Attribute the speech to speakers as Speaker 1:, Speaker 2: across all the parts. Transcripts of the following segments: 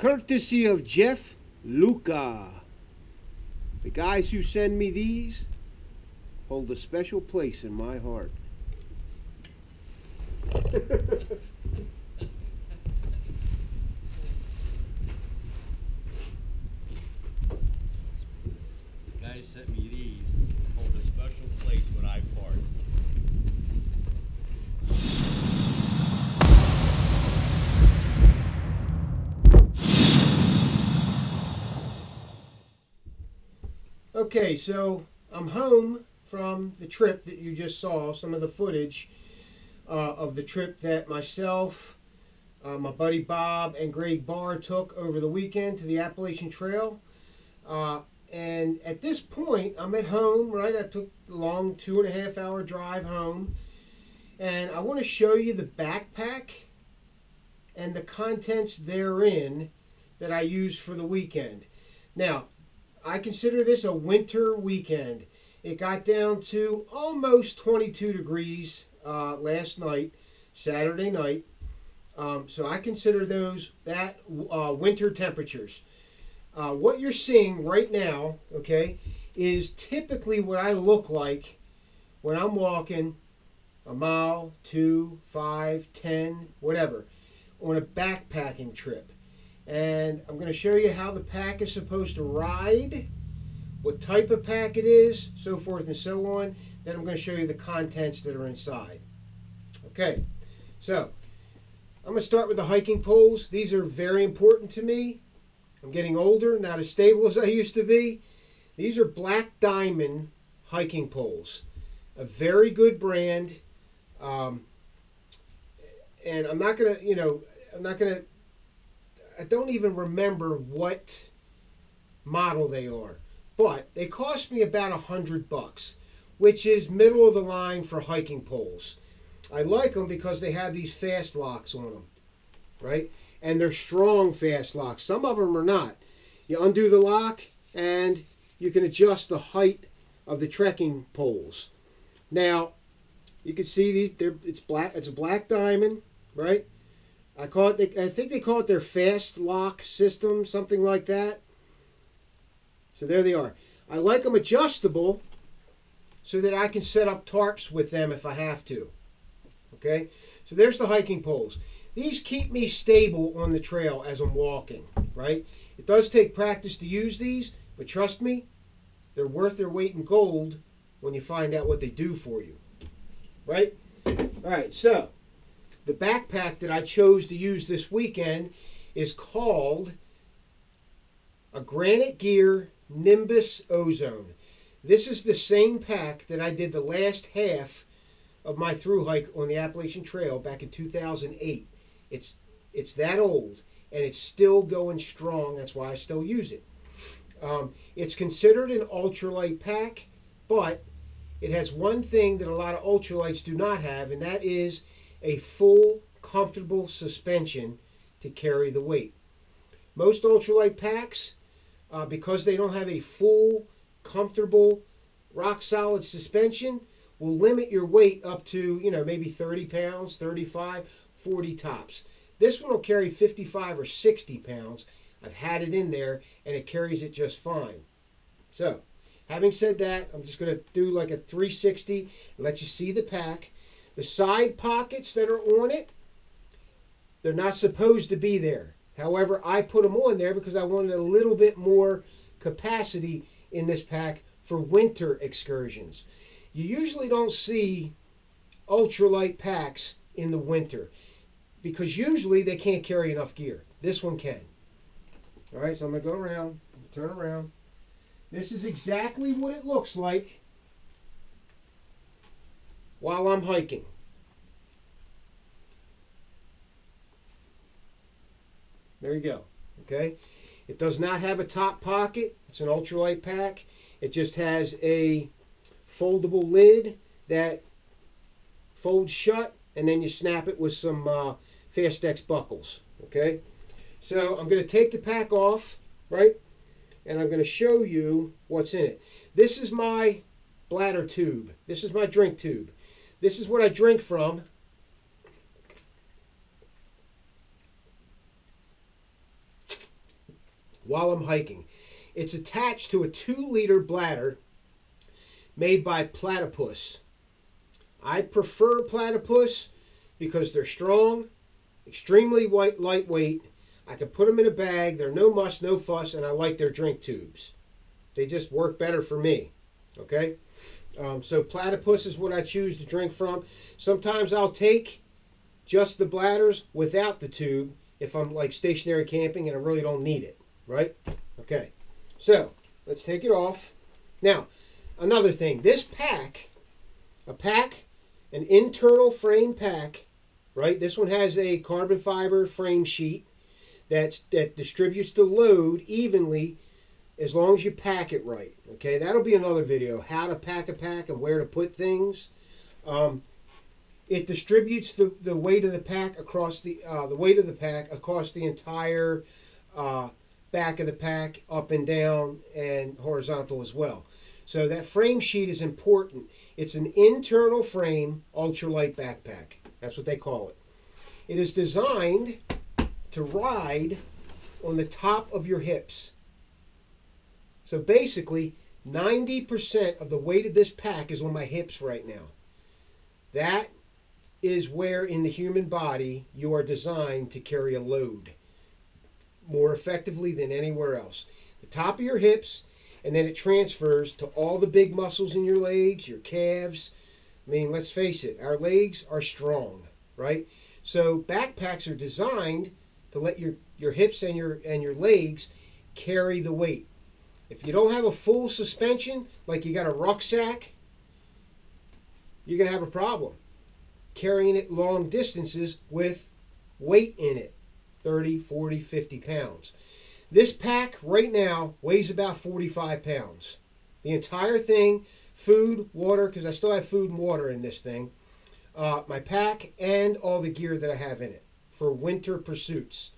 Speaker 1: courtesy of Jeff Luca. The guys who send me these hold a special place in my heart.
Speaker 2: Guys sent me these, hold a special place when I fart.
Speaker 1: Okay, so I'm home from the trip that you just saw, some of the footage of the trip that myself, my buddy Bob, and Greg Barr took over the weekend to the Appalachian Trail. And at this point, I'm at home, right? I took a long 2.5 hour drive home. And I want to show you the backpack and the contents therein that I used for the weekend. Now, I consider this a winter weekend. It got down to almost 22 degrees last night, Saturday night. So I consider those winter temperatures. What you're seeing right now, okay, is typically what I look like when I'm walking a mile, 2, 5, 10, whatever, on a backpacking trip. And I'm going to show you how the pack is supposed to ride, what type of pack it is, so forth and so on. Then I'm going to show you the contents that are inside. Okay, so I'm going to start with the hiking poles. These are very important to me. I'm getting older, not as stable as I used to be. These are Black Diamond hiking poles, a very good brand. And I'm not going to, I don't even remember what model they are, but they cost me about $100, which is middle of the line for hiking poles. I like them because they have these fast locks on them, right? And they're strong fast locks. Some of them are not. You undo the lock and you can adjust the height of the trekking poles. Now, you can see it's black. It's a Black Diamond, right? I think they call it their fast lock system, something like that. So there they are. I like them adjustable so that I can set up tarps with them if I have to. Okay, so there's the hiking poles. These keep me stable on the trail as I'm walking, right? It does take practice to use these, but trust me, they're worth their weight in gold when you find out what they do for you, right? All right, so the backpack that I chose to use this weekend is called a Granite Gear Nimbus Ozone. This is the same pack that I did the last half of my thru hike on the Appalachian Trail back in 2008. It's that old and it's still going strong. That's why I still use it. It's considered an ultralight pack, but it has one thing that a lot of ultralights do not have, and that is a full, comfortable suspension to carry the weight. Most ultralight packs, because they don't have a full, comfortable, rock-solid suspension, will limit your weight up to, maybe 30 pounds, 35, 40 tops. This one will carry 55 or 60 pounds. I've had it in there, and it carries it just fine. So, having said that, I'm just going to do like a 360 and let you see the pack. The side pockets that are on it, they're not supposed to be there. However, I put them on there because I wanted a little bit more capacity in this pack for winter excursions. You usually don't see ultralight packs in the winter because usually they can't carry enough gear. This one can. All right, so I'm going to go around, turn around. This is exactly what it looks like while I'm hiking. There you go. Okay. It does not have a top pocket. It's an ultralight pack. It just has a foldable lid that folds shut, and then you snap it with some Fastex buckles. Okay. So I'm going to take the pack off, right? And I'm going to show you what's in it. This is my bladder tube. This is my drink tube. This is what I drink from. while I'm hiking. It's attached to a 2-liter bladder made by Platypus. I prefer Platypus because they're strong, extremely lightweight. I can put them in a bag. They're no muss, no fuss, and I like their drink tubes. They just work better for me. Okay? So Platypus is what I choose to drink from. Sometimes I'll take just the bladders without the tube if I'm like stationary camping and I really don't need it. Right? Okay. So let's take it off. Now, another thing. This pack, an internal frame pack, right? This one has a carbon fiber frame sheet that distributes the load evenly as long as you pack it right. Okay, that'll be another video, how to pack a pack and where to put things. It distributes the weight of the pack across the entire back of the pack, up and down and horizontal as well. So that frame sheet is important. It's an internal frame ultralight backpack. That's what they call it. It is designed to ride on the top of your hips. So basically, 90% of the weight of this pack is on my hips right now. That is where in the human body you are designed to carry a load more effectively than anywhere else. The top of your hips, and then it transfers to all the big muscles in your legs, your calves. I mean, let's face it, our legs are strong, right? So backpacks are designed to let your hips and your legs carry the weight. If you don't have a full suspension, like you got a rucksack, you're going to have a problem carrying it long distances with weight in it, 30, 40, 50 pounds. This pack right now weighs about 45 pounds. The entire thing, food, water, because I still have food and water in this thing, my pack, and all the gear that I have in it for winter pursuits.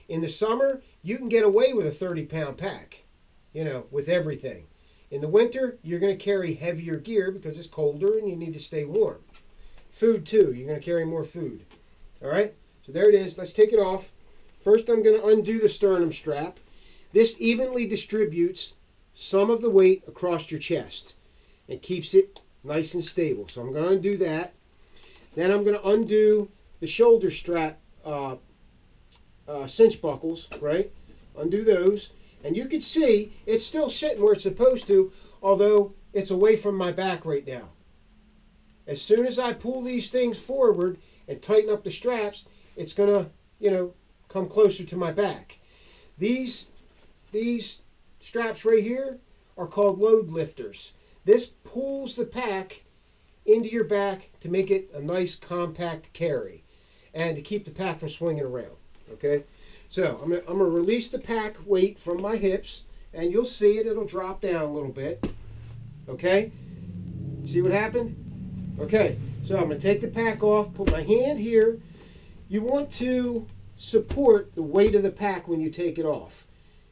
Speaker 1: In the summer, you can get away with a 30-pound pack, you know, with everything. In the winter, you're going to carry heavier gear because it's colder and you need to stay warm. Food, too. You're going to carry more food. All right? So there it is. Let's take it off. First, I'm going to undo the sternum strap. This evenly distributes some of the weight across your chest and keeps it nice and stable. So I'm going to undo that. Then I'm going to undo the shoulder strap cinch buckles, right? Undo those. And you can see it's still sitting where it's supposed to, although it's away from my back right now. As soon as I pull these things forward and tighten up the straps, it's going to, you know, come closer to my back. These straps right here are called load lifters. This pulls the pack into your back to make it a nice compact carry and to keep the pack from swinging around. Okay, so I'm gonna release the pack weight from my hips, and you'll see it. It'll drop down a little bit. Okay, see what happened? Okay, so I'm gonna take the pack off, put my hand here. You want to support the weight of the pack when you take it off.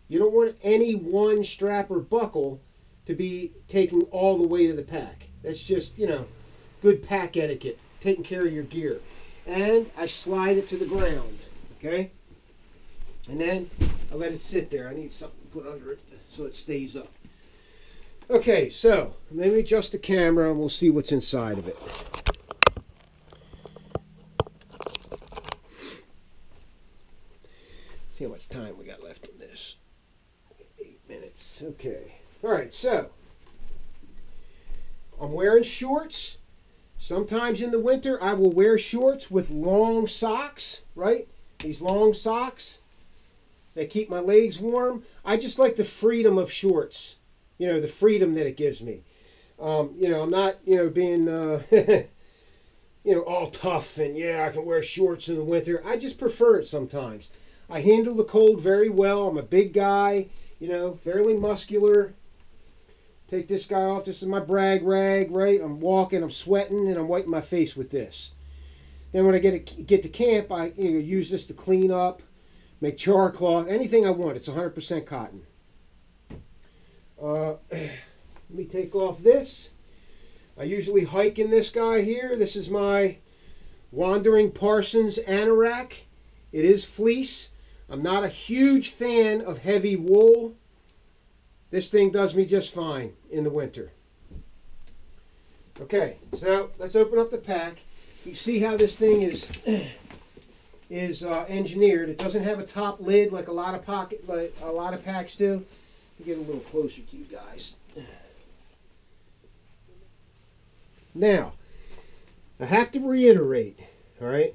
Speaker 1: You don't want any one strap or buckle to be taking all the weight of the pack. That's just, you know, good pack etiquette, taking care of your gear. And I slide it to the ground, okay? And then I let it sit there. I need something to put under it so it stays up. Okay, so let me adjust the camera and we'll see what's inside of it. See how much time we got left in this. 8 minutes. Okay. All right, so I'm wearing shorts. Sometimes in the winter I will wear shorts with long socks, right? These long socks, they keep my legs warm. I just like the freedom of shorts, you know, the freedom that it gives me. You know, I'm not, you know, being, you know, all tough and, yeah, I can wear shorts in the winter. I just prefer it sometimes. I handle the cold very well. I'm a big guy, you know, fairly muscular. Take this guy off. This is my brag rag, right? I'm walking, I'm sweating, and I'm wiping my face with this. Then when I get to camp, I use this to clean up, make char cloth, anything I want. It's 100% cotton. Let me take off this. I usually hike in this guy here. This is my Wandering Parsons anorak. It is fleece. I'm not a huge fan of heavy wool. This thing does me just fine in the winter. Okay, so let's open up the pack. You see how this thing is engineered. It doesn't have a top lid like a lot of packs do. Let me get a little closer to you guys. Now, I have to reiterate, all right,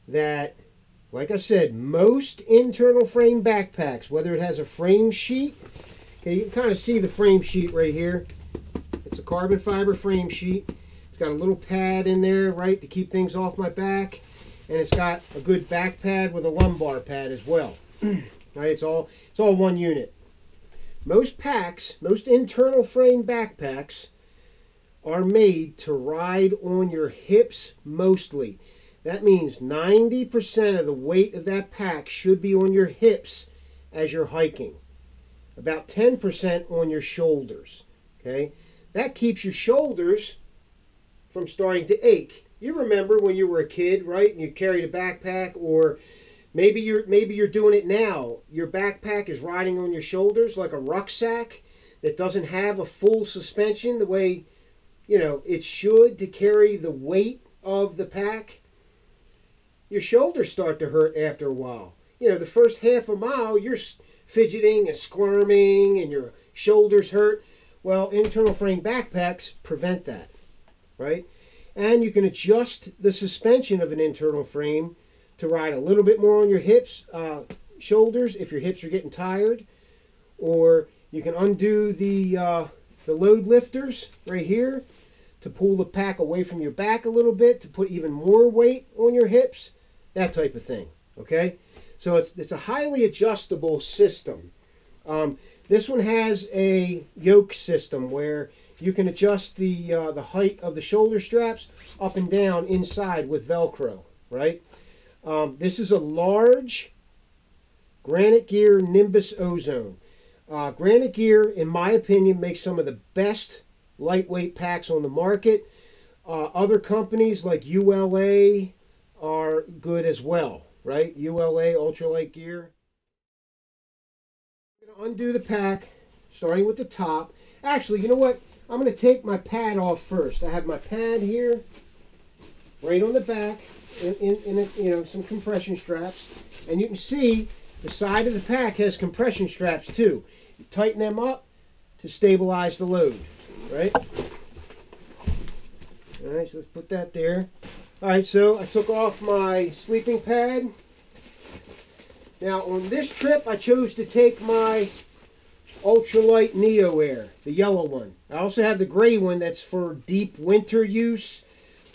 Speaker 1: that, like I said, most internal frame backpacks, whether it has a frame sheet, okay, you can kind of see the frame sheet right here. It's a carbon fiber frame sheet. It's got a little pad in there, right, to keep things off my back. And it's got a good back pad with a lumbar pad as well. Right, it's all one unit. Most packs, most internal frame backpacks are made to ride on your hips mostly. That means 90% of the weight of that pack should be on your hips as you're hiking. About 10% on your shoulders. Okay? That keeps your shoulders from starting to ache. You remember when you were a kid, right? And you carried a backpack, or maybe you're doing it now. Your backpack is riding on your shoulders like a rucksack that doesn't have a full suspension the way, you know, it should to carry the weight of the pack. Your shoulders start to hurt after a while. You know, the first half a mile, you're fidgeting and squirming and your shoulders hurt. Well, internal frame backpacks prevent that, right? And you can adjust the suspension of an internal frame to ride a little bit more on your hips, shoulders if your hips are getting tired. Or you can undo the load lifters right here to pull the pack away from your back a little bit to put even more weight on your hips, that type of thing, okay? So it's a highly adjustable system. This one has a yoke system where you can adjust the height of the shoulder straps up and down inside with Velcro, right? This is a large Granite Gear Nimbus Ozone. Granite Gear, in my opinion, makes some of the best lightweight packs on the market. Other companies like ULA are good as well, right? ULA, Ultralight Gear. I'm going to undo the pack, starting with the top. Actually, you know what? I'm going to take my pad off first. I have my pad here, right on the back, in some compression straps. And you can see the side of the pack has compression straps too. You tighten them up to stabilize the load, right? All right, so let's put that there. All right, so I took off my sleeping pad. Now on this trip, I chose to take my Ultralight Neo Air, the yellow one. I also have the gray one that's for deep winter use,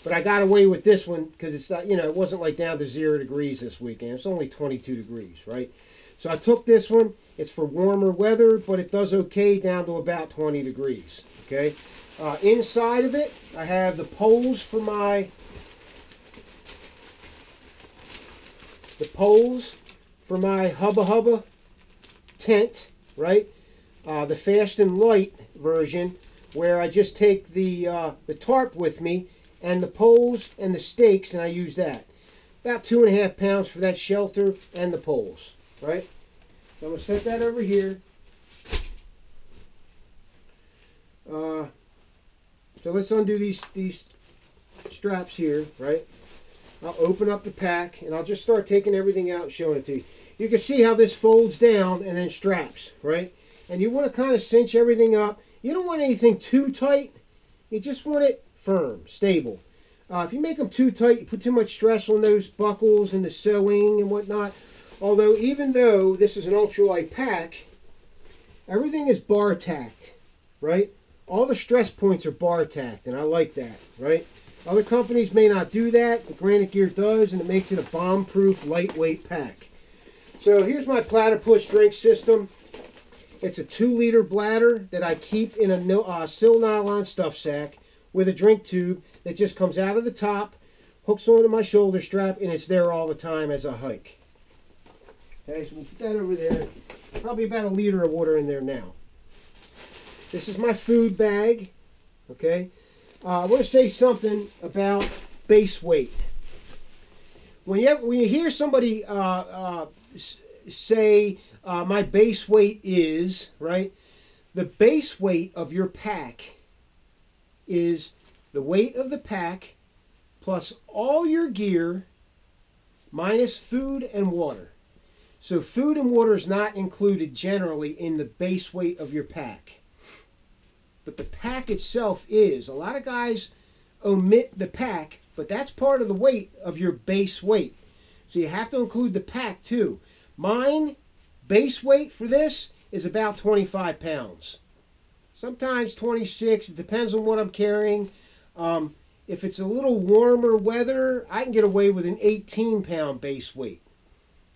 Speaker 1: but I got away with this one because it's not, you know, it wasn't like down to 0 degrees this weekend. It's only 22 degrees, right? So I took this one. It's for warmer weather, but it does okay down to about 20 degrees, okay? Inside of it, I have the poles for my Hubba Hubba tent, right? The Fast and Light version, where I just take the tarp with me and the poles and the stakes, and I use that. About 2.5 pounds for that shelter and the poles, right? So I'm going to set that over here. So let's undo these straps here, right? I'll open up the pack, and I'll just start taking everything out and showing it to you. You can see how this folds down and then straps, right? And you want to kind of cinch everything up. You don't want anything too tight. You just want it firm, stable. If you make them too tight, you put too much stress on those buckles and the sewing and whatnot. Although, even though this is an ultralight pack, everything is bar tacked, right? All the stress points are bar tacked, and I like that, right? Other companies may not do that, but Granite Gear does, and it makes it a bomb-proof, lightweight pack. So here's my platypus drink system. It's a 2-liter bladder that I keep in a sil nylon stuff sack with a drink tube that just comes out of the top, hooks onto my shoulder strap, and it's there all the time as I hike. Okay, so we'll put that over there. Probably about 1 liter of water in there now. This is my food bag. Okay, I want to say something about base weight. When you hear somebody say my base weight is, right? The base weight of your pack is the weight of the pack plus all your gear minus food and water. So food and water is not included generally in the base weight of your pack. But the pack itself is. A lot of guys omit the pack, but that's part of the weight of your base weight. So you have to include the pack too. Mine base weight for this is about 25 pounds. Sometimes 26. It depends on what I'm carrying. If it's a little warmer weather, I can get away with an 18-pound base weight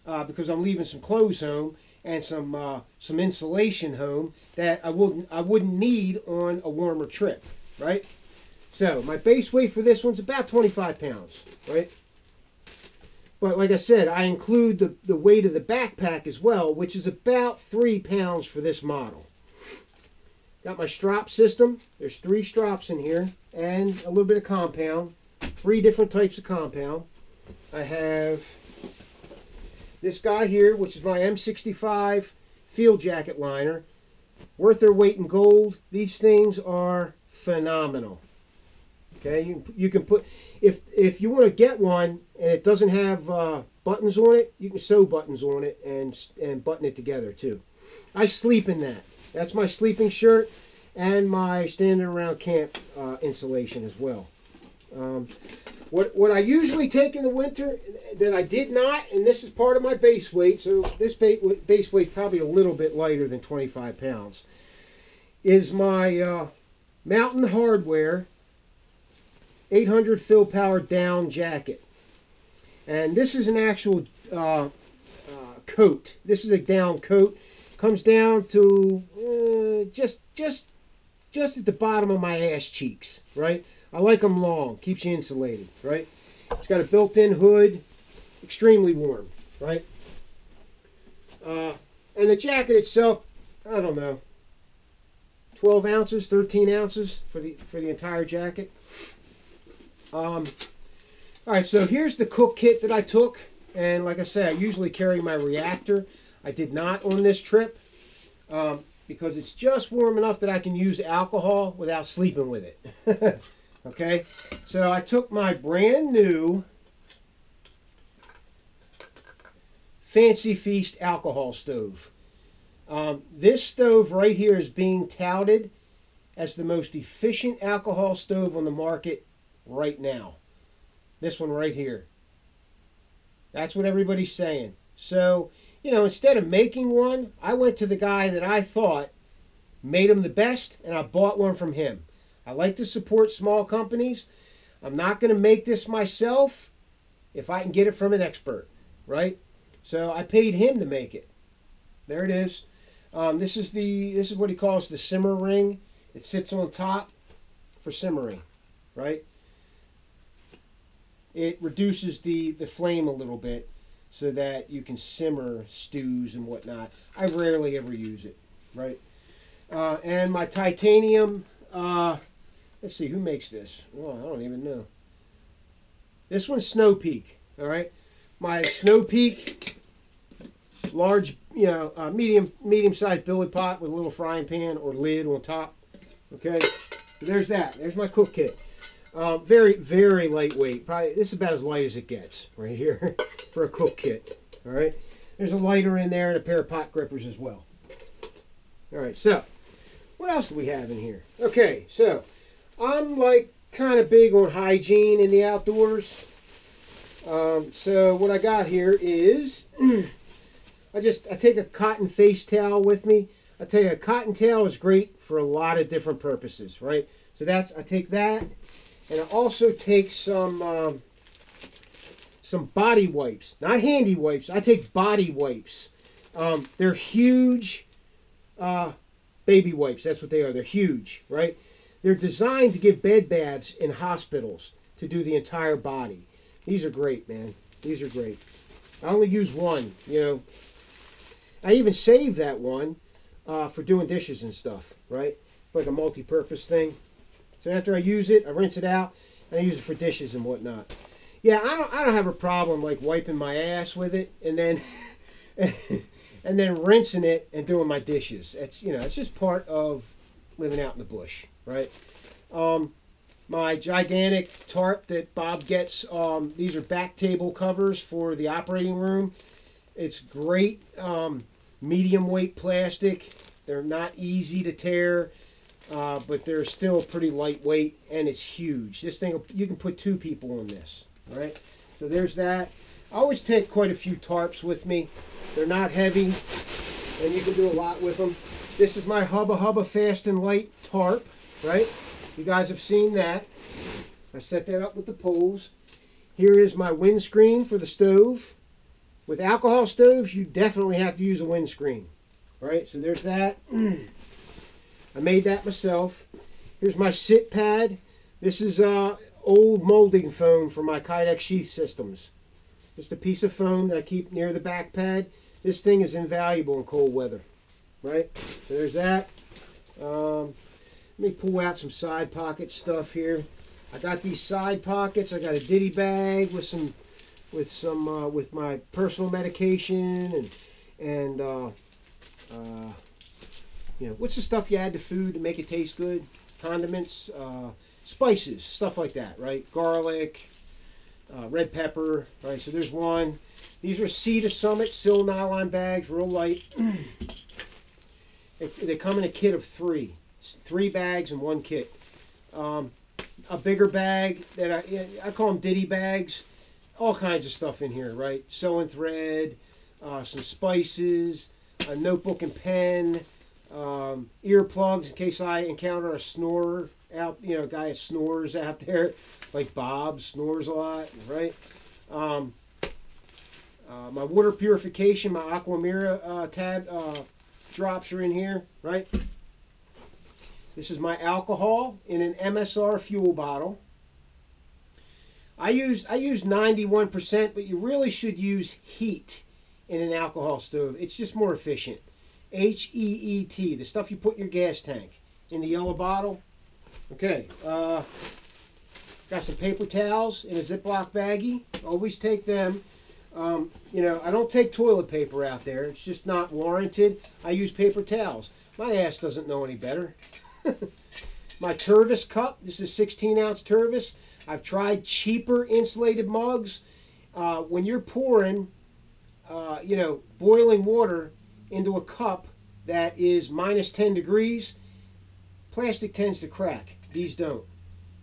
Speaker 1: because I'm leaving some clothes home and some insulation home that I wouldn't need on a warmer trip, right? So my base weight for this one's about 25 pounds, right? But like I said, I include the weight of the backpack as well, which is about 3 pounds for this model. Got my strap system. There's 3 straps in here and a little bit of compound. 3 different types of compound. I have this guy here, which is my M65 field jacket liner. Worth their weight in gold. These things are phenomenal. Okay, you can put, if you want to get one and it doesn't have buttons on it, you can sew buttons on it and button it together too. I sleep in that. That's my sleeping shirt and my standing around camp insulation as well. What I usually take in the winter that I did not, and this is part of my base weight, so this base weight probably a little bit lighter than 25 pounds, is my Mountain Hardwear 800 fill power down jacket. And this is an actual coat. This is a down coat. Comes down to just at the bottom of my ass cheeks, right? I like them long. Keeps you insulated, right? It's got a built-in hood. Extremely warm, right? And the jacket itself, I don't know, 12 ounces, 13 ounces for the entire jacket. All right, so here's the cook kit that I took. And like I said, I usually carry my reactor. I did not on this trip because it's just warm enough that I can use alcohol without sleeping with it. Okay, so I took my brand new Fancy Feast alcohol stove. This stove right here is being touted as the most efficient alcohol stove on the market right now. This one right here. That's what everybody's saying. So, you know, instead of making one, I went to the guy that I thought made them the best, and I bought one from him. I like to support small companies. I'm not going to make this myself if I can get it from an expert, right? So I paid him to make it. There it is. This is what he calls the simmer ring. It sits on top for simmering, right? It reduces the flame a little bit so that you can simmer stews and whatnot. I rarely ever use it, right? And my titanium, let's see, who makes this? Oh, I don't even know. This one's Snow Peak, all right? My Snow Peak large, you know, medium-sized billy pot with a little frying pan or lid on top, okay? So there's that. There's my cook kit. Very, very lightweight. Probably this is about as light as it gets right here for a cook kit. All right. There's a lighter in there and a pair of pot grippers as well. All right. So what else do we have in here? Okay. So I'm like kind of big on hygiene in the outdoors. So what I got here is I take a cotton face towel with me. I tell you, a cotton towel is great for a lot of different purposes, right? So I take that. And I also take some body wipes. Not handy wipes. I take body wipes. They're huge baby wipes. That's what they are. They're huge, right? They're designed to give bed baths in hospitals to do the entire body. These are great, man. These are great. I only use one, you know. I even save that one for doing dishes and stuff, right? Like a multi-purpose thing. So after I use it, I rinse it out, and I use it for dishes and whatnot. Yeah, I don't have a problem like wiping my ass with it and then and then rinsing it and doing my dishes. It's, you know, it's just part of living out in the bush, right? My gigantic tarp that Bob gets, these are back table covers for the operating room. It's great, medium weight plastic. They're not easy to tear, but they're still pretty lightweight, and it's huge. This thing, you can put 2 people on this, right? So there's that. I always take quite a few tarps with me. They're not heavy, and you can do a lot with them. This is my Hubba Hubba Fast and Light tarp, right? You guys have seen that. I set that up with the poles. Here is my windscreen for the stove. With alcohol stoves, you definitely have to use a windscreen, right? So there's that. I made that myself. Here's my sit pad. This is old molding foam for my Kydex sheath systems. Just a piece of foam that I keep near the back pad. This thing is invaluable in cold weather, right? So there's that. Let me pull out some side pocket stuff here. I got these side pockets. I got a ditty bag with my personal medication and you know, what's the stuff you add to food to make it taste good? Condiments, spices, stuff like that, right? Garlic. Red pepper, right? So there's one. These are Sea to Summit Sil nylon bags, real light. They come in a kit of 3 bags in one kit. A bigger bag that I call them ditty bags. All kinds of stuff in here, right? Sewing thread, some spices, a notebook and pen, earplugs in case I encounter a snorer out, you know, a guy that snores out there, like Bob snores a lot, right? My water purification, my Aquamira tab drops are in here, right? This is my alcohol in an MSR fuel bottle. I use 91%, but you really should use heat in an alcohol stove. It's just more efficient. HEET, the stuff you put in your gas tank, in the yellow bottle. Okay, got some paper towels in a Ziploc baggie. Always take them. You know, I don't take toilet paper out there. It's just not warranted. I use paper towels. My ass doesn't know any better. My Tervis cup. This is 16-ounce Tervis. I've tried cheaper insulated mugs. When you're pouring, you know, boiling water into a cup that is minus 10 degrees, plastic tends to crack. These don't.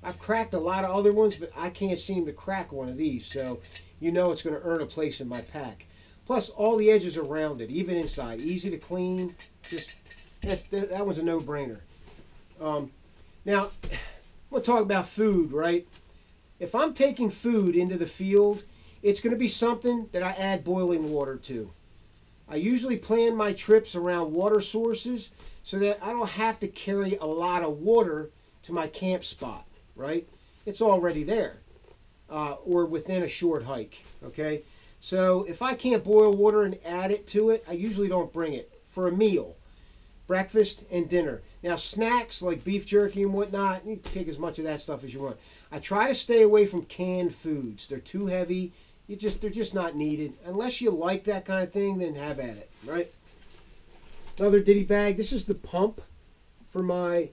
Speaker 1: I've cracked a lot of other ones, but I can't seem to crack one of these, so you know it's going to earn a place in my pack. Plus, all the edges are rounded, even inside. Easy to clean. Just that one's a no-brainer. Now, I'm going to talk about food, right? If I'm taking food into the field, it's going to be something that I add boiling water to. I usually plan my trips around water sources so that I don't have to carry a lot of water to my camp spot, right? It's already there, or within a short hike, okay? So if I can't boil water and add it to it, I usually don't bring it for a meal, breakfast and dinner. Now snacks like beef jerky and whatnot, you can take as much of that stuff as you want. I try to stay away from canned foods. They're too heavy. They're just not needed. Unless you like that kind of thing, then have at it, right? Another ditty bag. This is the pump for my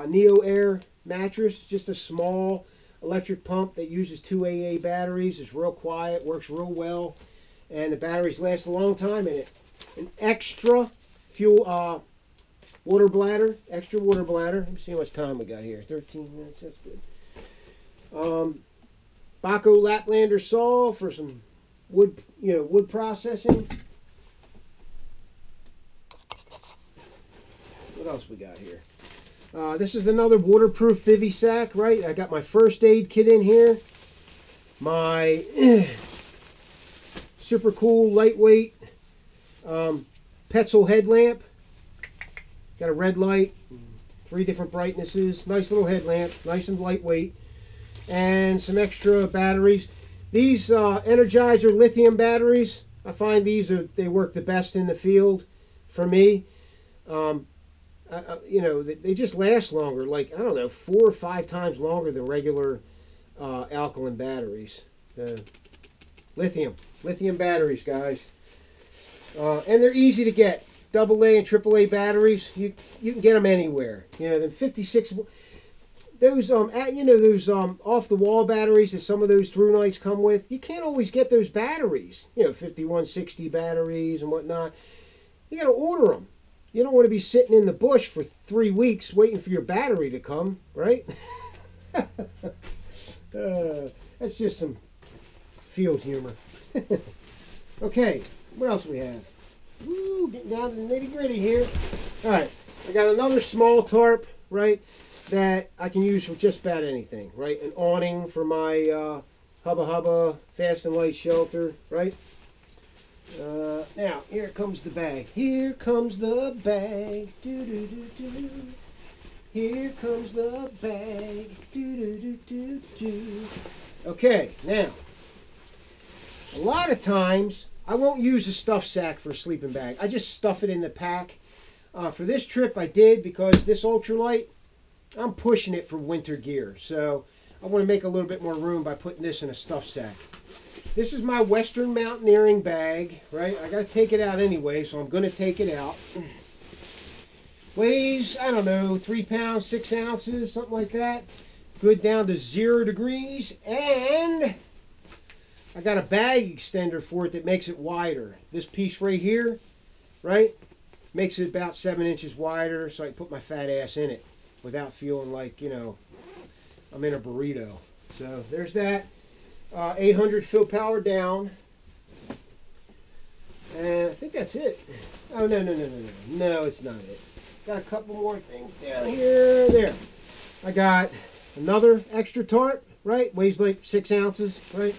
Speaker 1: Neo Air mattress. Just a small electric pump that uses 2 AA batteries. It's real quiet, works real well, and the batteries last a long time in it. An extra fuel water bladder, extra water bladder. Let me see how much time we got here. 13 minutes. That's good. Baco Laplander saw for some wood, wood processing. What else we got here? This is another waterproof bivy sack, right? I got my first aid kit in here. My super cool, lightweight Petzl headlamp. Got a red light, 3 different brightnesses. Nice little headlamp, nice and lightweight. And some extra batteries. These Energizer lithium batteries, I find they work the best in the field for me. They just last longer, like, I don't know, 4 or 5 times longer than regular alkaline batteries. Lithium batteries, guys. And they're easy to get. AA and AAA batteries, you can get them anywhere. You know, the 56, those those off the wall batteries that some of those through nights come with. You can't always get those batteries. You know, 5160 batteries and whatnot. You got to order them. You don't want to be sitting in the bush for 3 weeks waiting for your battery to come, right? That's just some field humor. Okay, what else we have? Woo, getting down to the nitty gritty here. All right, I got another small tarp, right, that I can use for just about anything, right? An awning for my Hubba Hubba Fast and Light shelter, right? Now, here comes the bag. Here comes the bag. Do do do do. Here comes the bag. Do do do do do. Okay, now, a lot of times I won't use a stuff sack for a sleeping bag. I just stuff it in the pack. For this trip I did because this ultralight, I'm pushing it for winter gear. So I want to make a little bit more room by putting this in a stuff sack. This is my Western Mountaineering bag, right? I got to take it out anyway, so I'm going to take it out. Weighs, I don't know, 3 pounds, 6 ounces, something like that. Good down to 0 degrees. And I got a bag extender for it that makes it wider. This piece right here, right, makes it about 7 inches wider so I can put my fat ass in it without feeling like, you know, I'm in a burrito. So there's that. 800 fill power down. And I think that's it. Oh, no. No, it's not it. Got a couple more things down here. There. I got another extra tarp, right? Weighs like 6 ounces, right?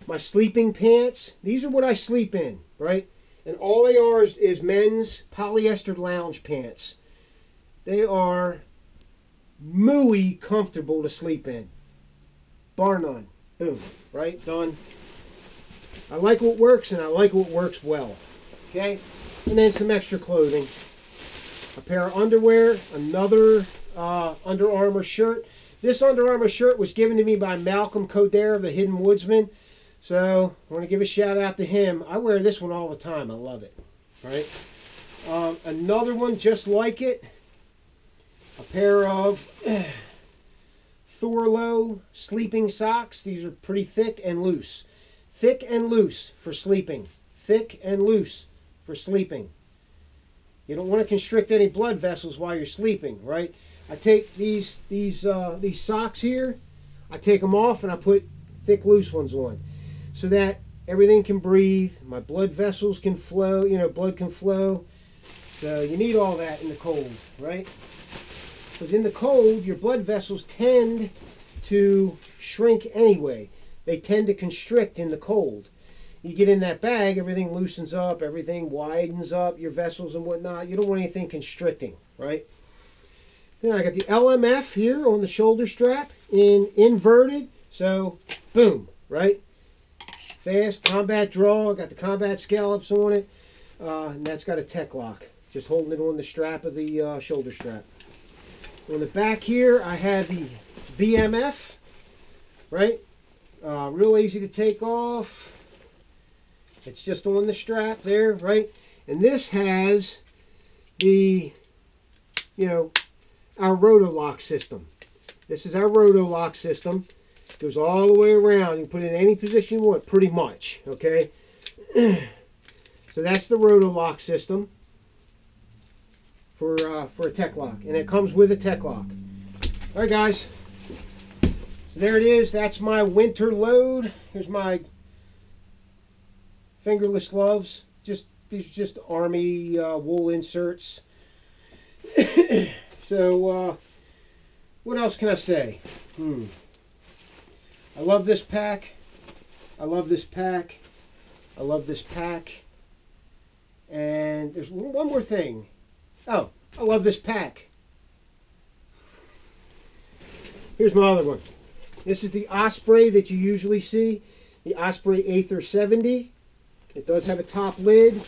Speaker 1: My sleeping pants. These are what I sleep in, right? And all they are is men's polyester lounge pants. They are mooey comfortable to sleep in. Bar none. Boom. Right? Done. I like what works, and I like what works well. Okay? And then some extra clothing. A pair of underwear. Another Under Armour shirt. This Under Armour shirt was given to me by Malcolm Coder of the Hidden Woodsman. So, I want to give a shout out to him. I wear this one all the time. I love it. Right? Another one just like it. A pair of Thorlo sleeping socks. These are pretty thick and loose. Thick and loose for sleeping. Thick and loose for sleeping. You don't want to constrict any blood vessels while you're sleeping, right? I take these socks here, I take them off and I put thick loose ones on so that everything can breathe, my blood vessels can flow, you know, blood can flow. So you need all that in the cold, right? Because in the cold, your blood vessels tend to shrink anyway. They tend to constrict in the cold. You get in that bag, everything loosens up, everything widens up, your vessels and whatnot. You don't want anything constricting, right? Then I got the LMF here on the shoulder strap in inverted. So, boom, right? Fast combat draw. I got the combat scallops on it. And that's got a tech lock. Just holding it on the strap of the shoulder strap. On the back here, I have the BMF, right? Real easy to take off. It's just on the strap there, right? And this has the, you know, our roto-lock system. This is our roto-lock system. It goes all the way around. You can put it in any position you want, pretty much, okay? So that's the roto-lock system for a tech lock. And it comes with a tech lock. All right, guys. So there it is. That's my winter load. Here's my fingerless gloves. These are just army wool inserts. So, what else can I say? I love this pack. I love this pack. I love this pack. And there's one more thing. Oh, I love this pack. Here's my other one. This is the Osprey that you usually see. The Osprey Aether 70. It does have a top lid.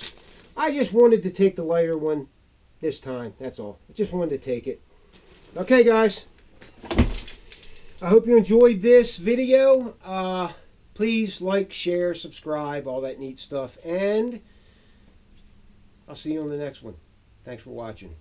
Speaker 1: I just wanted to take the lighter one this time. That's all. I just wanted to take it. Okay, guys. I hope you enjoyed this video. Please like, share, subscribe, all that neat stuff. And I'll see you on the next one. Thanks for watching.